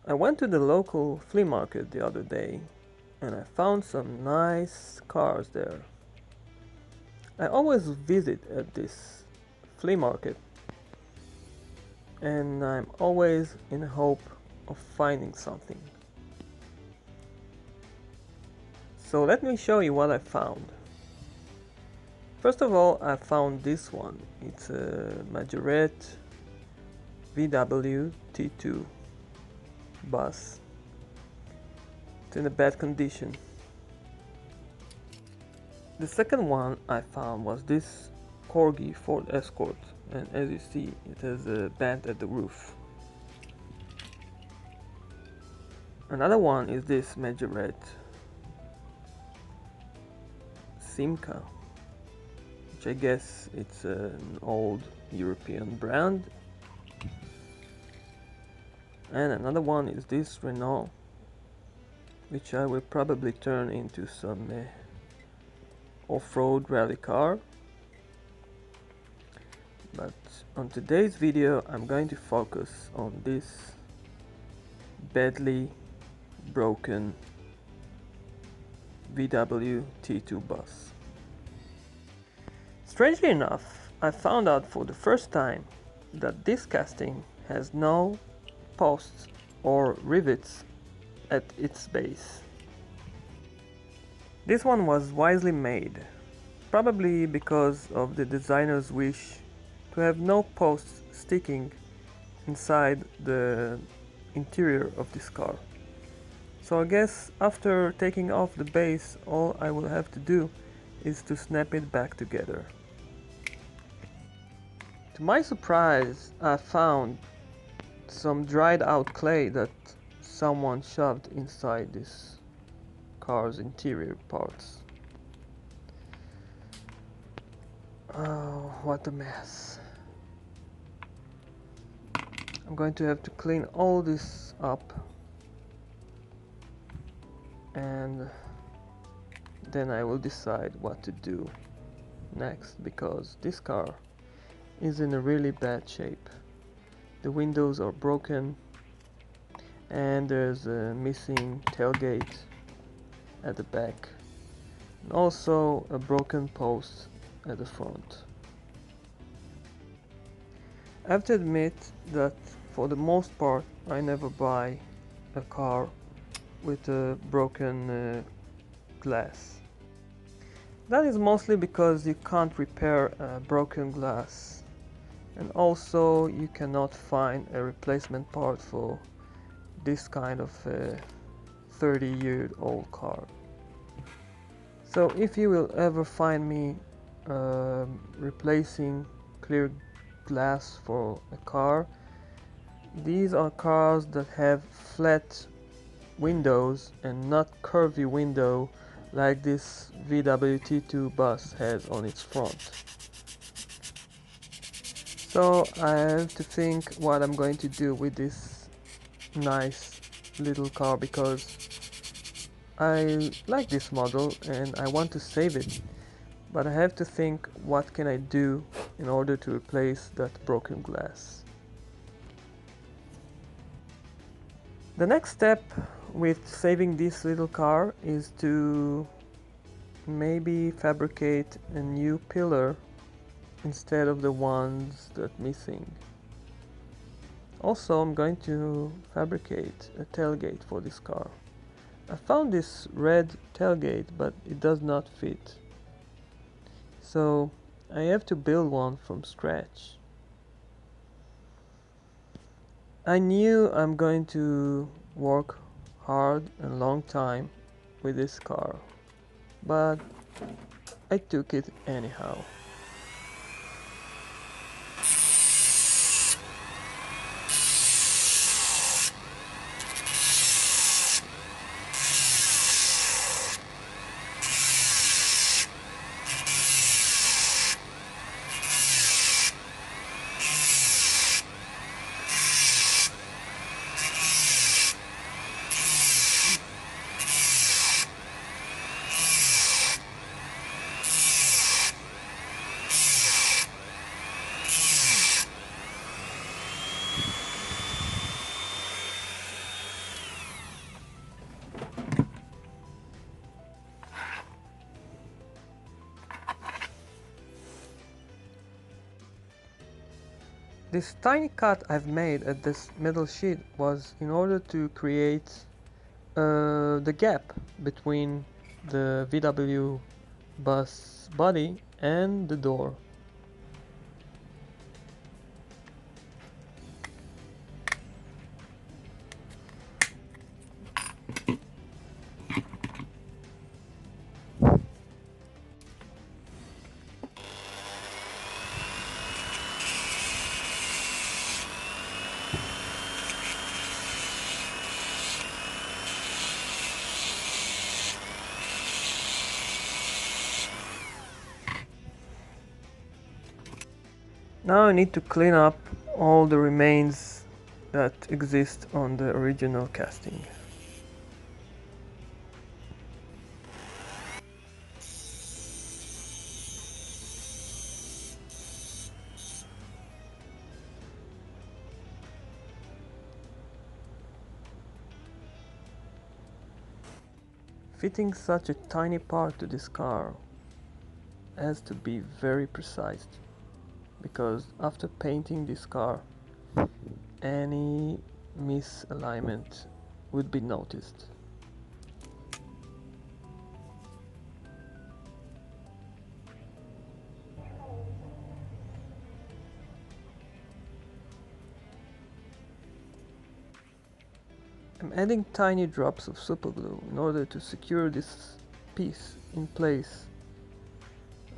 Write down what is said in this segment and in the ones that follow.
I went to the local flea market the other day and I found some nice cars there. I always visit at this flea market and I'm always in hope of finding something. So let me show you what I found. First of all, I found this one. It's a Majorette VW T2 bus. It's in a bad condition. The second one I found was this Corgi Ford Escort, and as you see, it has a bend at the roof. Another one is this Majorette Simca, which I guess it's an old European brand. And another one is this Renault, which I will probably turn into some off-road rally car. But on today's video I'm going to focus on this badly broken VW T2 bus. Strangely enough, I found out for the first time that this casting has no posts or rivets at its base. This one was wisely made, probably because of the designer's wish to have no posts sticking inside the interior of this car. So I guess after taking off the base, all I will have to do is to snap it back together. To my surprise, I found some dried out clay that someone shoved inside this car's interior parts. Oh, what a mess. I'm going to have to clean all this up and then I will decide what to do next, because this car is in a really bad shape. The windows are broken and there's a missing tailgate at the back and also a broken post at the front. I have to admit that for the most part I never buy a car with a broken glass. That is mostly because you can't repair a broken glass, and also you cannot find a replacement part for this kind of 30-year-old car. So if you will ever find me replacing clear glass for a car, these are cars that have flat windows and not curvy window like this VW T2 bus has on its front. So I have to think what I'm going to do with this nice little car, because I like this model and I want to save it, but I have to think what can I do in order to replace that broken glass. The next step with saving this little car is to maybe fabricate a new pillar instead of the ones that missing. Also, I'm going to fabricate a tailgate for this car. I found this red tailgate, but it does not fit. So I have to build one from scratch. I knew I'm going to work hard and long time with this car, but I took it anyhow. This tiny cut I've made at this metal sheet was in order to create the gap between the VW bus body and the door. Now I need to clean up all the remains that exist on the original casting. Fitting such a tiny part to this car has to be very precise, because after painting this car, any misalignment would be noticed. I'm adding tiny drops of superglue in order to secure this piece in place.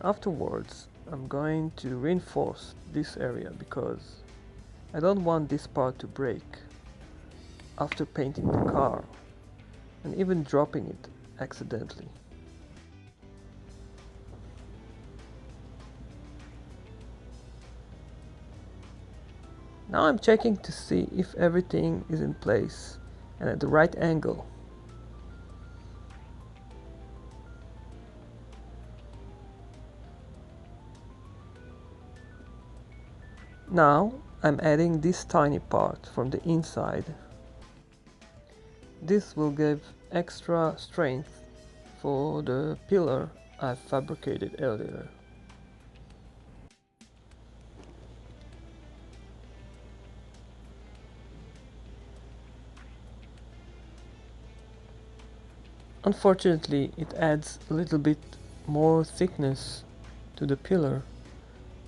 Afterwards, I'm going to reinforce this area because I don't want this part to break after painting the car and even dropping it accidentally. Now I'm checking to see if everything is in place and at the right angle. Now I'm adding this tiny part from the inside. This will give extra strength for the pillar I fabricated earlier. Unfortunately, it adds a little bit more thickness to the pillar,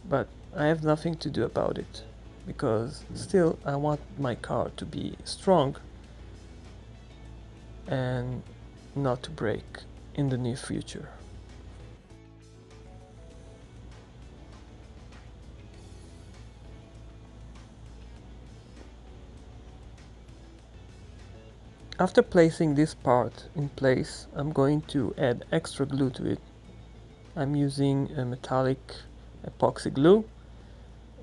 but I have nothing to do about it, because still I want my car to be strong and not to break in the near future. After placing this part in place, I'm going to add extra glue to it. I'm using a metallic epoxy glue,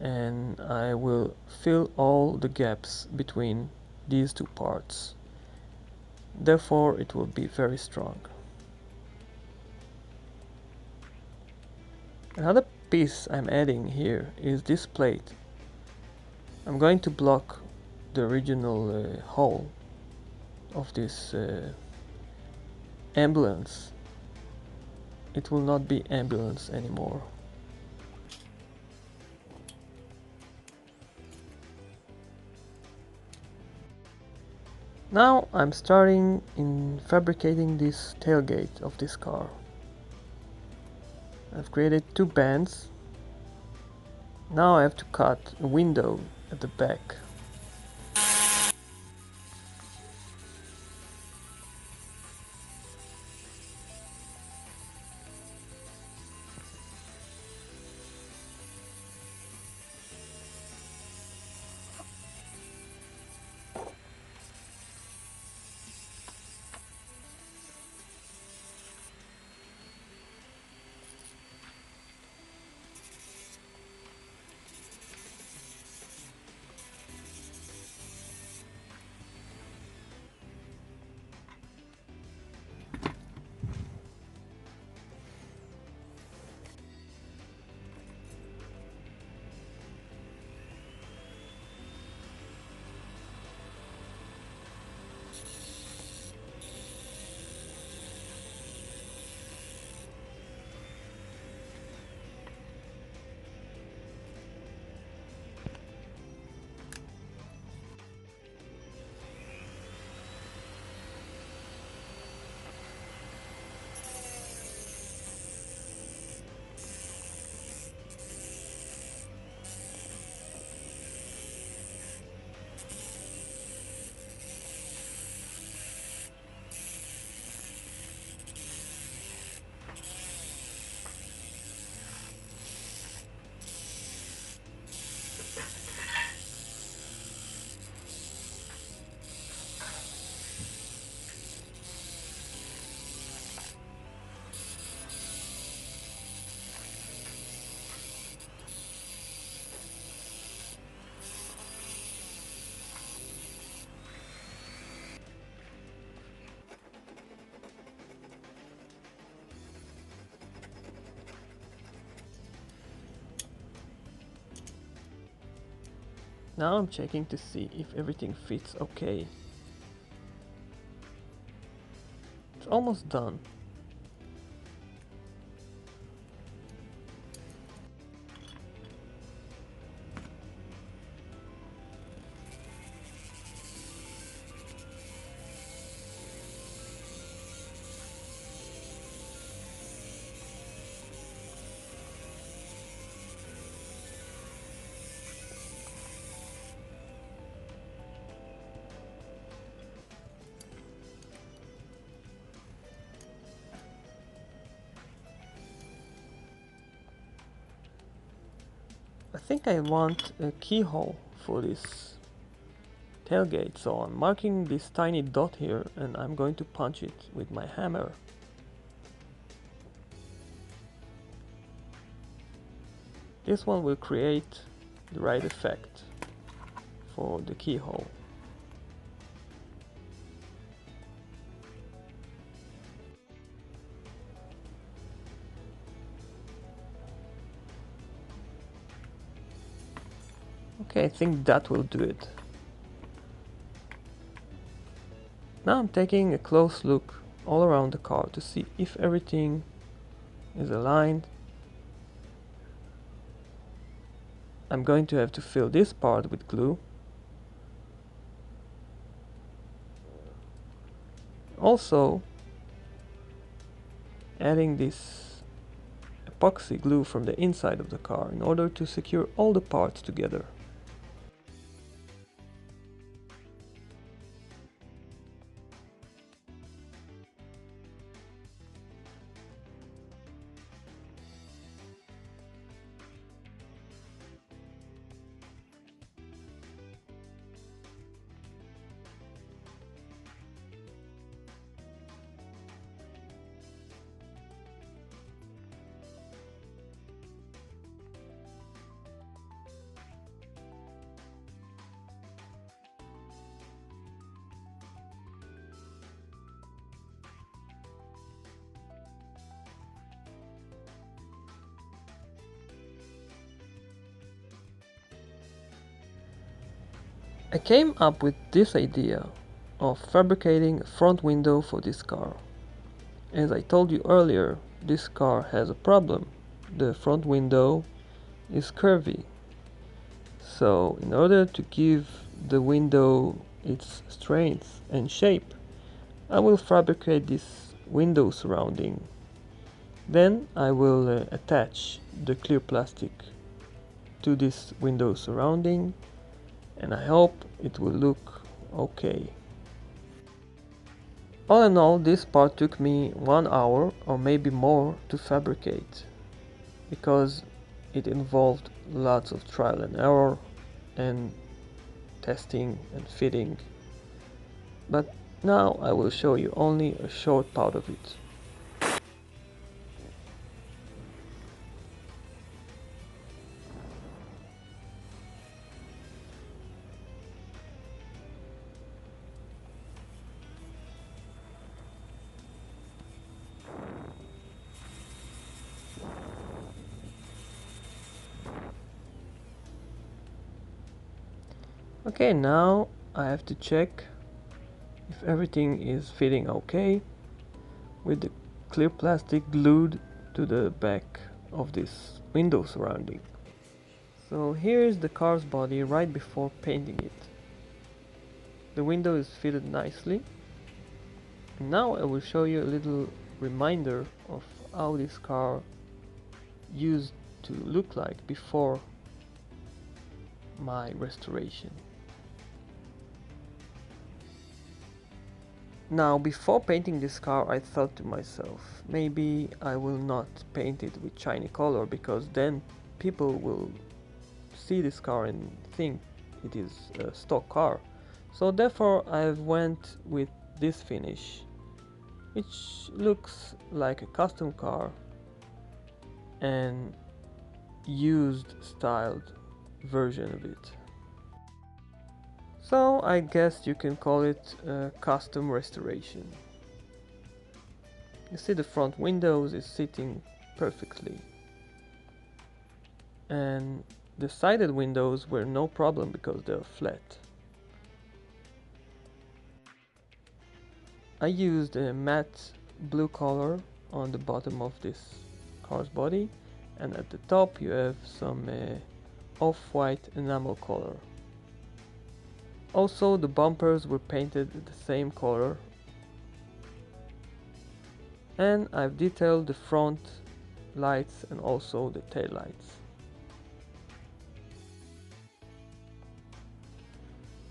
and I will fill all the gaps between these two parts. Therefore, it will be very strong. Another piece I'm adding here is this plate. I'm going to block the original hole of this ambulance. It will not be ambulance anymore. Now I'm starting in fabricating this tailgate of this car. I've created two bands. Now I have to cut a window at the back. Now I'm checking to see if everything fits okay. It's almost done. I think I want a keyhole for this tailgate, so I'm marking this tiny dot here and I'm going to punch it with my hammer. This one will create the right effect for the keyhole. Okay, I think that will do it. Now I'm taking a close look all around the car to see if everything is aligned. I'm going to have to fill this part with glue. Also, adding this epoxy glue from the inside of the car in order to secure all the parts together. I came up with this idea of fabricating a front window for this car. As I told you earlier, this car has a problem. The front window is curvy. So in order to give the window its strength and shape, I will fabricate this window surrounding. Then I will attach the clear plastic to this window surrounding, and I hope it will look okay. All in all, this part took me 1 hour or maybe more to fabricate, because it involved lots of trial and error and testing and fitting. But now I will show you only a short part of it. Okay, now I have to check if everything is fitting okay with the clear plastic glued to the back of this window surrounding. So here is the car's body right before painting it. The window is fitted nicely. Now I will show you a little reminder of how this car used to look like before my restoration. Now, before painting this car, I thought to myself, maybe I will not paint it with shiny color, because then people will see this car and think it is a stock car. So therefore I went with this finish, which looks like a custom car and used styled version of it. So I guess you can call it a custom restoration. You see the front windows is sitting perfectly, and The sided windows were no problem because they're flat. I used a matte blue color on the bottom of this car's body, and at the top you have some off-white enamel color. Also, the bumpers were painted the same color, and I've detailed the front lights and also the tail lights.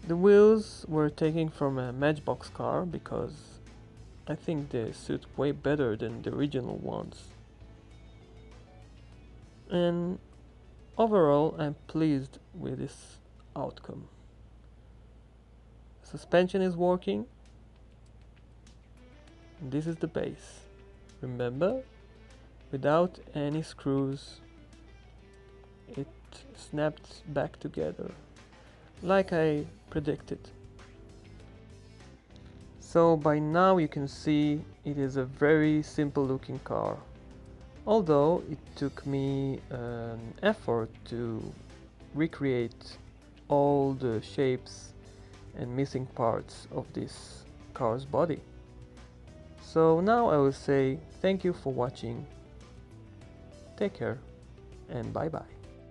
The wheels were taken from a Matchbox car because I think they suit way better than the original ones. And overall, I'm pleased with this outcome. Suspension is working. This is the base. Remember, without any screws, it snapped back together, like I predicted. So by now you can see it is a very simple looking car. Although it took me an effort to recreate all the shapes and missing parts of this car's body. So now I will say thank you for watching, take care, and bye bye.